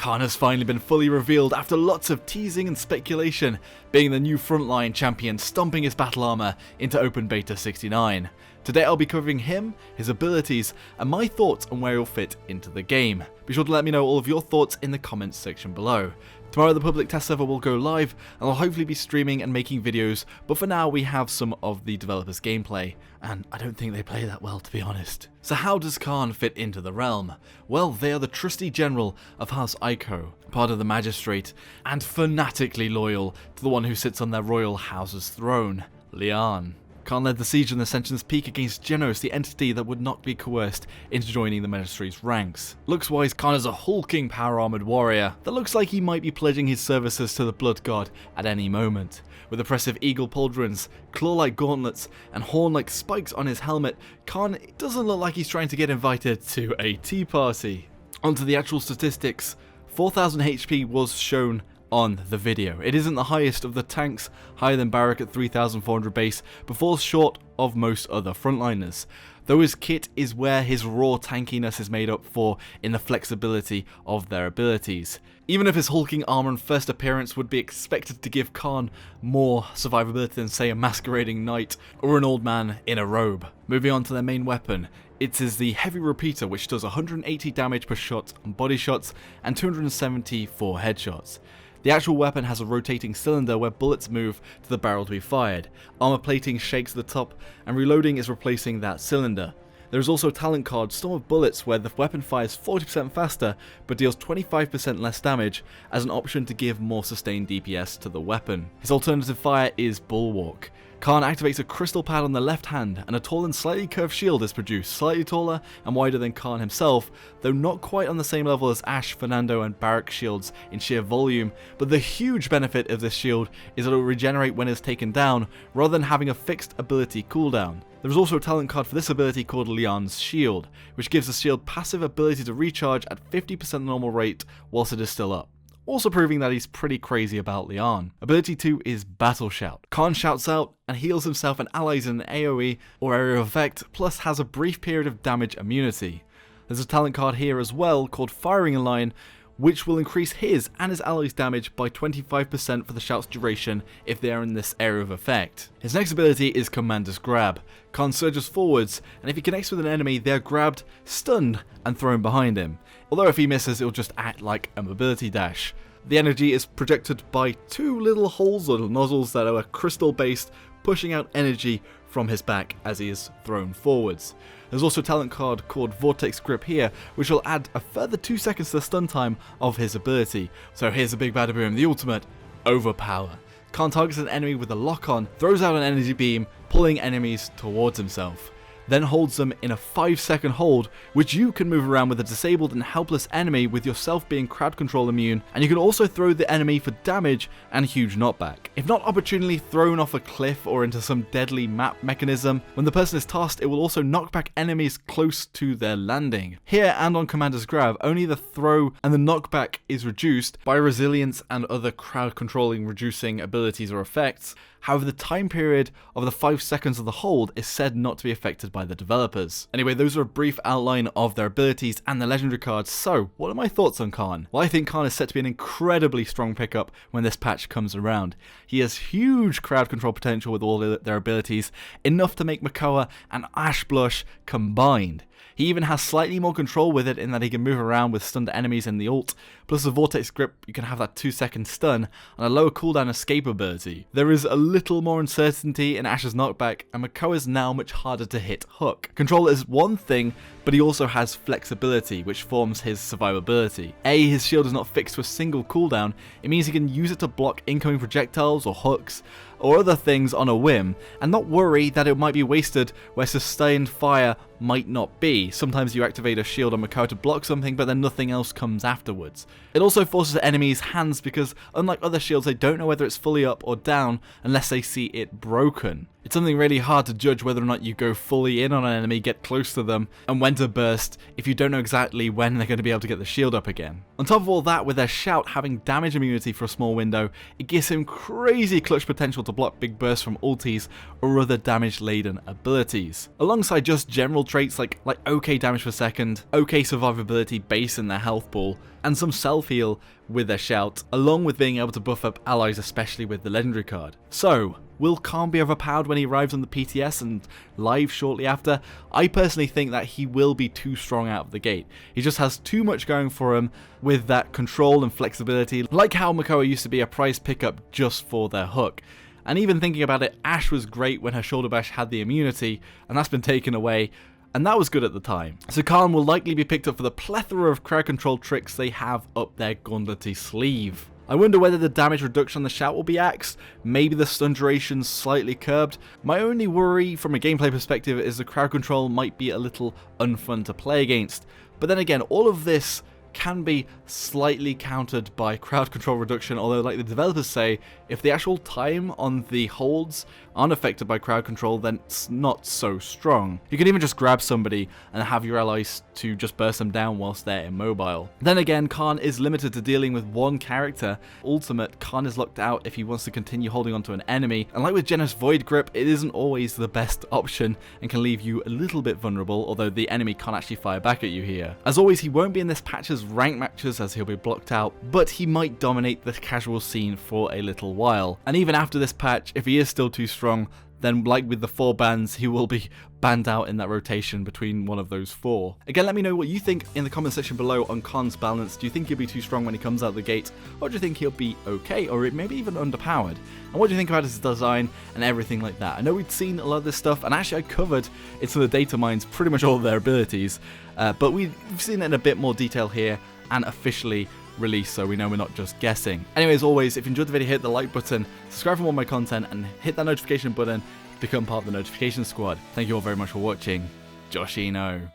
Khan has finally been fully revealed after lots of teasing and speculation, being the new frontline champion stomping his battle armor into Open Beta 69. Today I'll be covering him, his abilities, and my thoughts on where he'll fit into the game. Be sure to let me know all of your thoughts in the comments section below. Tomorrow the public test server will go live, and I'll hopefully be streaming and making videos, but for now we have some of the developers' gameplay, and I don't think they play that well, to be honest. So how does Khan fit into the realm? Well, they are the trusty general of House Aiko, part of the magistrate, and fanatically loyal to the one who sits on their royal house's throne, Lian. Khan led the siege on the Ascension's Peak against Genos, the entity that would not be coerced into joining the Magistrate's ranks. Looks-wise, Khan is a hulking power-armoured warrior that looks like he might be pledging his services to the Blood God at any moment. With oppressive eagle pauldrons, claw-like gauntlets, and horn-like spikes on his helmet, Khan doesn't look like he's trying to get invited to a tea party. Onto the actual statistics, 4000 HP was shown on the video. It isn't the highest of the tanks, higher than Barak at 3400 base, but falls short of most other frontliners. Though his kit is where his raw tankiness is made up for in the flexibility of their abilities. Even if his hulking armor and first appearance would be expected to give Khan more survivability than say a masquerading knight or an old man in a robe. Moving on to their main weapon. It is the Heavy Repeater, which does 180 damage per shot on body shots and 270 for headshots. The actual weapon has a rotating cylinder where bullets move to the barrel to be fired. Armor plating shakes at the top, and reloading is replacing that cylinder. There is also a talent card, Storm of Bullets, where the weapon fires 40% faster but deals 25% less damage as an option to give more sustained DPS to the weapon. His alternative fire is Bulwark. Khan activates a crystal pad on the left hand, and a tall and slightly curved shield is produced, slightly taller and wider than Khan himself, though not quite on the same level as Ash, Fernando and Barak shields in sheer volume, but the huge benefit of this shield is that it will regenerate when it is taken down, rather than having a fixed ability cooldown. There is also a talent card for this ability called Lian's Shield, which gives the shield passive ability to recharge at 50% the normal rate whilst it is still up. Also proving that he's pretty crazy about Lian. Ability 2 is Battle Shout. Khan shouts out and heals himself and allies in an AoE or area of effect, plus has a brief period of damage immunity. There's a talent card here as well called Firing in Line, which will increase his and his allies' damage by 25% for the shout's duration if they are in this area of effect. His next ability is Commander's Grab. Khan surges forwards, and if he connects with an enemy, they are grabbed, stunned, and thrown behind him. Although if he misses, it will just act like a mobility dash. The energy is projected by two little holes or nozzles that are crystal based, pushing out energy from his back as he is thrown forwards. There's also a talent card called Vortex Grip here, which will add a further 2 seconds to the stun time of his ability. So here's a big bad boom, the ultimate Overpower. Khan targets an enemy with a lock-on, throws out an energy beam, pulling enemies towards himself. Then holds them in a 5-second hold, which you can move around with a disabled and helpless enemy with yourself being crowd control immune, and you can also throw the enemy for damage and huge knockback. If not opportunely thrown off a cliff or into some deadly map mechanism, when the person is tossed, it will also knock back enemies close to their landing. Here and on Commander's Grab, only the throw and the knockback is reduced by resilience and other crowd controlling reducing abilities or effects. However, the time period of the 5 seconds of the hold is said not to be affected by the developers. Anyway, those are a brief outline of their abilities and their legendary cards. So, what are my thoughts on Khan? Well, I think Khan is set to be an incredibly strong pickup when this patch comes around. He has huge crowd control potential with all their abilities, enough to make Makoa and Ash blush combined. He even has slightly more control with it in that he can move around with stunned enemies in the ult, plus the Vortex Grip you can have that 2-second stun and a lower cooldown escape ability. There is a little more uncertainty in Ash's knockback, and Makoa is now much harder to hit hook. Control is one thing, but he also has flexibility, which forms his survivability. His shield is not fixed to a single cooldown. It means he can use it to block incoming projectiles or hooks or other things on a whim, and not worry that it might be wasted where sustained fire might not be. Sometimes you activate a shield on Makoa to block something, but then nothing else comes afterwards. It also forces enemies' hands because, unlike other shields, they don't know whether it's fully up or down unless they see it broken. It's something really hard to judge whether or not you go fully in on an enemy, get close to them, and when when to burst if you don't know exactly when they're going to be able to get the shield up again. On top of all that, with their shout having damage immunity for a small window, it gives him crazy clutch potential to block big bursts from ultis or other damage laden abilities. Alongside just general traits like OK damage per second, OK survivability based in their health pool, and some self-heal with their shout, along with being able to buff up allies, especially with the legendary card. So, will Khan be overpowered when he arrives on the PTS and live shortly after? I personally think that he will be too strong out of the gate. He just has too much going for him with that control and flexibility, like how Makoa used to be a prize pickup just for their hook. And even thinking about it, Ashe was great when her shoulder bash had the immunity, and that's been taken away, and that was good at the time. So Khan will likely be picked up for the plethora of crowd control tricks they have up their gauntletty sleeve. I wonder whether the damage reduction on the shout will be axed, maybe the stun duration slightly curbed. My only worry from a gameplay perspective is the crowd control might be a little unfun to play against. But then again, all of this can be slightly countered by crowd control reduction, although like the developers say, if the actual time on the holds aren't affected by crowd control, then it's not so strong. You can even just grab somebody and have your allies to just burst them down whilst they're immobile. Then again, Khan is limited to dealing with one character. Ultimate, Khan is locked out if he wants to continue holding onto an enemy, and like with Genos Void Grip, it isn't always the best option and can leave you a little bit vulnerable, although the enemy can't actually fire back at you here. As always, he won't be in this patch's rank matches as he'll be blocked out, but he might dominate the casual scene for a little while. And even after this patch, if he is still too strong, then like with the 4 bans, he will be banned out in that rotation between one of those 4. Again, let me know what you think in the comment section below on Khan's balance. Do you think he'll be too strong when he comes out the gate, or do you think he'll be okay, or maybe even underpowered? And what do you think about his design and everything like that? I know we'd seen a lot of this stuff, and actually I covered in some of the data mines pretty much all of their abilities, but we've seen it in a bit more detail here and officially released, so we know we're not just guessing. Anyway, as always, if you enjoyed the video, hit the like button, subscribe for more of my content, and hit that notification button to become part of the notification squad. Thank you all very much for watching. Joshino.